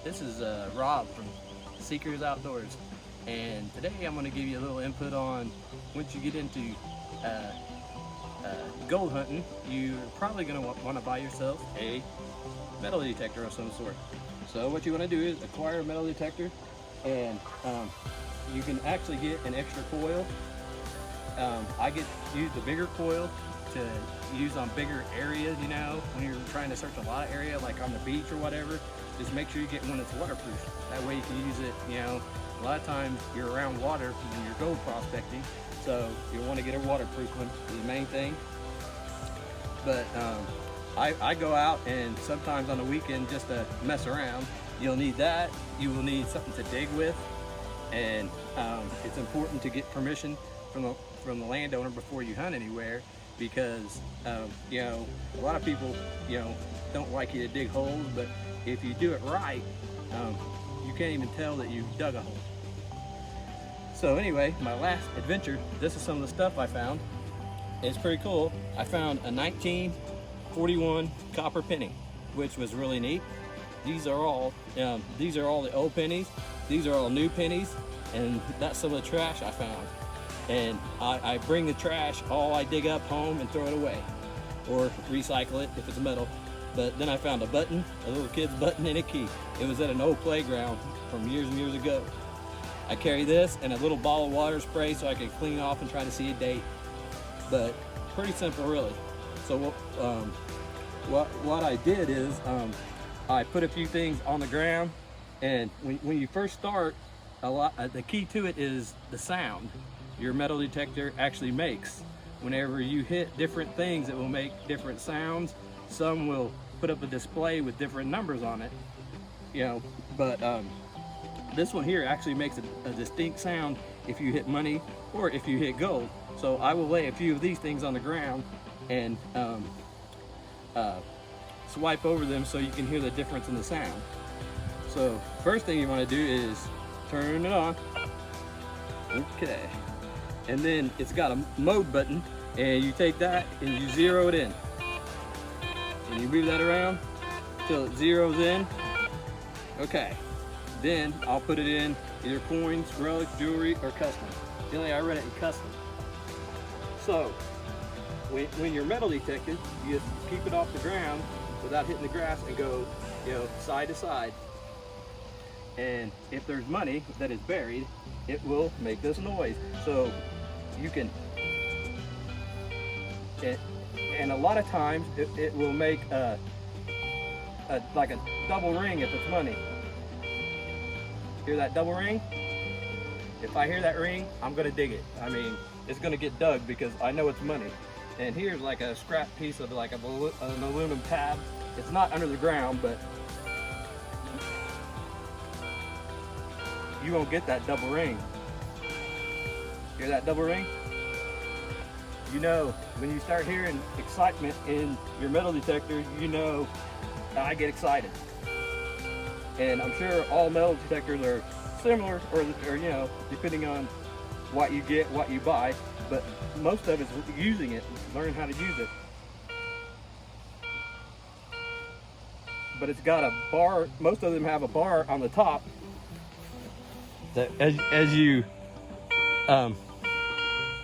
This is Rob from Seekers Outdoors, and today I'm going to give you a little input on once you get into gold hunting, you're probably going to want to buy yourself a metal detector of some sort. So what you want to do is acquire a metal detector, and you can actually get an extra coil. I use the bigger coil to use on bigger areas, you know, when you're trying to search a lot of area, like on the beach or whatever. Just make sure you get one that's waterproof. That way you can use it, you know, a lot of times you're around water when you're gold prospecting, so you want to get a waterproof one is the main thing. But I go out, and sometimes on the weekend just to mess around. You'll need that. You will need something to dig with, and it's important to get permission from the landowner before you hunt anywhere, because you know, a lot of people, you know, don't like you to dig holes, but if you do it right, you can't even tell that you dug a hole. So anyway, my last adventure, this is some of the stuff I found. It's pretty cool. I found a 1941 copper penny, which was really neat. These are all the old pennies. These are all new pennies, and that's some of the trash I found. And I bring the trash, all I dig up home, and throw it away, or recycle it if it's metal. But then I found a button, a little kid's button, and a key. It was at an old playground from years and years ago. I carry this and a little bottle of water spray so I can clean off and try to see a date. But pretty simple, really. So what I did is I put a few things on the ground, and when you first start, the key to it is the sound your metal detector actually makes. Whenever you hit different things, it will make different sounds. Some will put up a display with different numbers on it, you know, but this one here actually makes a distinct sound if you hit money or if you hit gold. So I will lay a few of these things on the ground and swipe over them so you can hear the difference in the sound. So first thing you want to do is turn it on. Okay. And then it's got a mode button, and you take that and you zero it in. And you move that around till it zeroes in. Okay. Then I'll put it in either coins, relic, jewelry, or custom. Generally I run it in custom. So when you're metal detected, you just keep it off the ground without hitting the grass and go, you know, side to side. And if there's money that is buried, it will make this noise. So you can, and a lot of times it will make like a double ring if it's money. Hear that double ring? If I hear that ring, I'm gonna dig it. I mean, it's gonna get dug because I know it's money. And here's like a scrap piece of like an aluminum tab. It's not under the ground, but you won't get that double ring. Hear that double ring? You know, when you start hearing excitement in your metal detector, you know I get excited. And I'm sure all metal detectors are similar, or you know, depending on what you get, what you buy, but most of it's using it, learning how to use it. But it's got a bar, most of them have a bar on the top that as you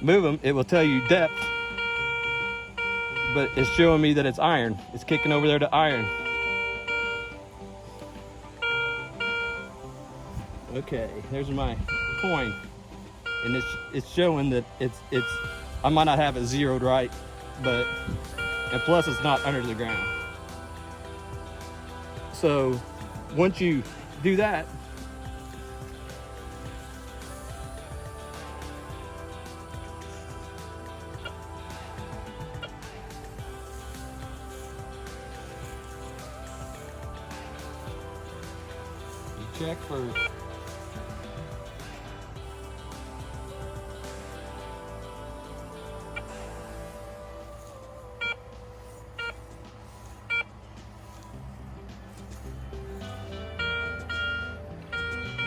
move them, it will tell you depth, but it's showing me that it's iron. It's kicking over there to iron. Okay, there's my coin, and it's showing that it's I might not have it zeroed right, but and plus it's not under the ground. So once you do that, you check for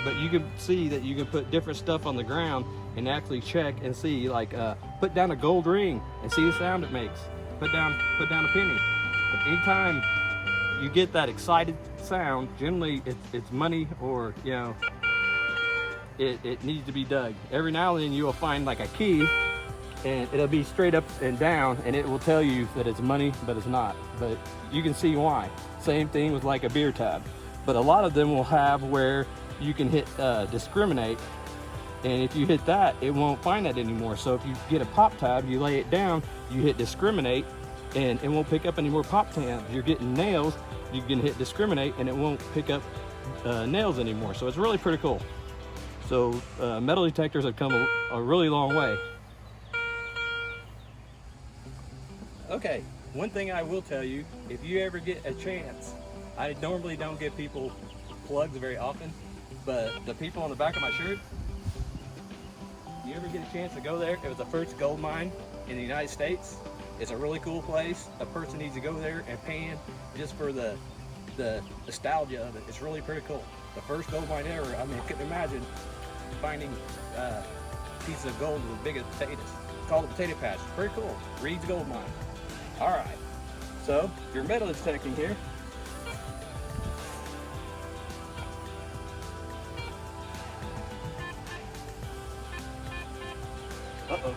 but you can see that you can put different stuff on the ground and actually check and see, like put down a gold ring and see the sound it makes. Put down a penny. But anytime you get that excited sound, generally it's money, or it needs to be dug. Every now and then you will find like a key, and it'll be straight up and down, and it will tell you that it's money, but it's not. But you can see why. Same thing with like a beer tab. But a lot of them will have where you can hit discriminate, and if you hit that, it won't find that anymore. So if you get a pop tab, you lay it down, you hit discriminate, and it won't pick up any more pop tabs. You're getting nails, you can hit discriminate, and it won't pick up nails anymore. So it's really pretty cool. So metal detectors have come a really long way. Okay, one thing I will tell you, if you ever get a chance, I normally don't give people plugs very often, but the people on the back of my shirt, you ever get a chance to go there? It was the first gold mine in the United States. It's a really cool place. A person needs to go there and pan just for the nostalgia of it. It's really pretty cool. The first gold mine ever. I mean, I couldn't imagine finding pieces of gold as big as potatoes. It's called a potato patch. It's pretty cool. Reed's Gold Mine. All right. So if you're metal detecting here, uh-oh,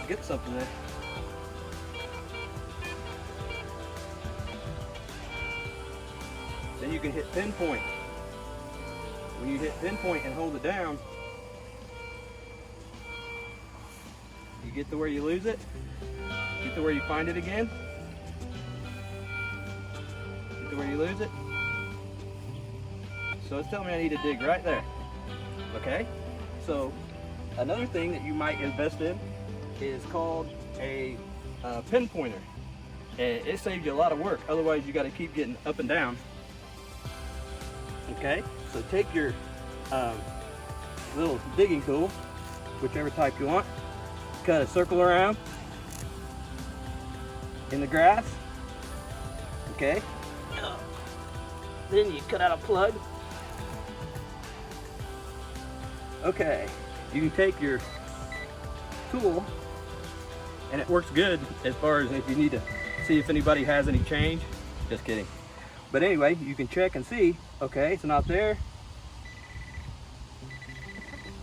get something there. Then you can hit pinpoint. When you hit pinpoint and hold it down, you get to where you lose it, get to where you find it again, get to where you lose it. So it's telling me I need to dig right there. Okay? So another thing that you might invest in is called a pinpointer. And it saves you a lot of work. Otherwise you got to keep getting up and down. Okay? So take your little digging tool, whichever type you want, cut a circle around in the grass. Okay? Then you cut out a plug. Okay, you can take your tool, and it works good as far as if you need to see if anybody has any change. Just kidding. But anyway, you can check and see. Okay, it's not there.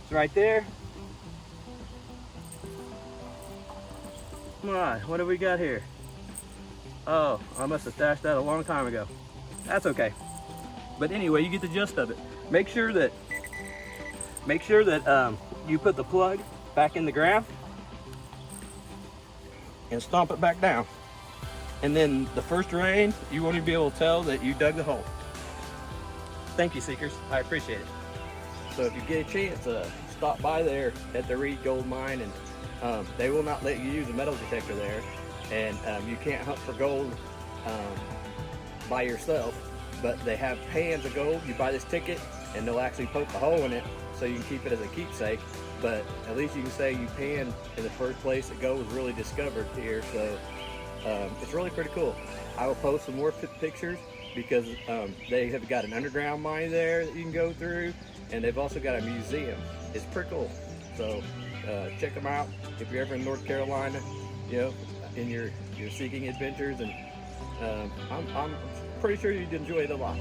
It's right there. Come on, what have we got here? Oh, I must have stashed that a long time ago. That's okay. But anyway, you get the gist of it. Make sure that you put the plug back in the ground and stomp it back down. And then the first rain, you won't even be able to tell that you dug the hole. Thank you, seekers. I appreciate it. So if you get a chance to stop by there at the Reed Gold Mine, and they will not let you use a metal detector there, and you can't hunt for gold by yourself, but they have pans of gold. You buy this ticket and they'll actually poke a hole in it so you can keep it as a keepsake. But at least you can say you panned in the first place that gold was really discovered here. So it's really pretty cool. I will post some more pictures because they have got an underground mine there that you can go through, and they've also got a museum. It's pretty cool. So check them out if you're ever in North Carolina, in your seeking adventures, and I'm pretty sure you'd enjoy it a lot.